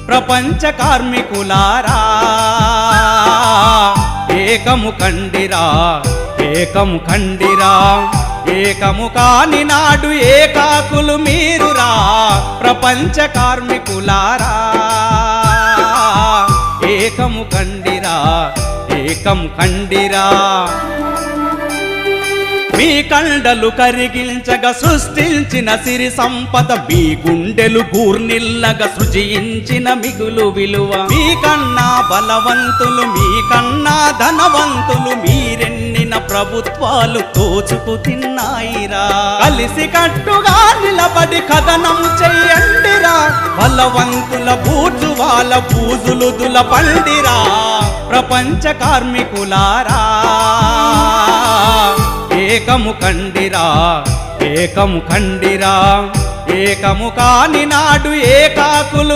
ప్రపంచ కార్మికులారా ఏకము కండిరా, ఏకము కండిరా, ఏకము కాని నాడు ఏకాకులు మీరురా. ప్రపంచ కార్మికులారా ఏకము కండిరా, ఏకము కండిరా. మీ కండలు కరిగించగా సృష్టించిన సిరి సంపద, మీ గుండెలు గూర్నిల్లగా సృజించిన మిగులు విలువ. మీ కన్నా బలవంతులు, మీ కన్నా ధనవంతులు, మీరెన్నిన ప్రభుత్వాలు దోచుకు తిన్నాయిరా. కలిసి కట్టుగా నిలబడి కథనం చెయ్యండిరా, బలవంతుల బూజువాల బూజులు దులపండిరా. ప్రపంచ కార్మికులారా ఏకము కండిరా, ఏకము కండిరా, ఏకము కాని నాడు ఏకాకులు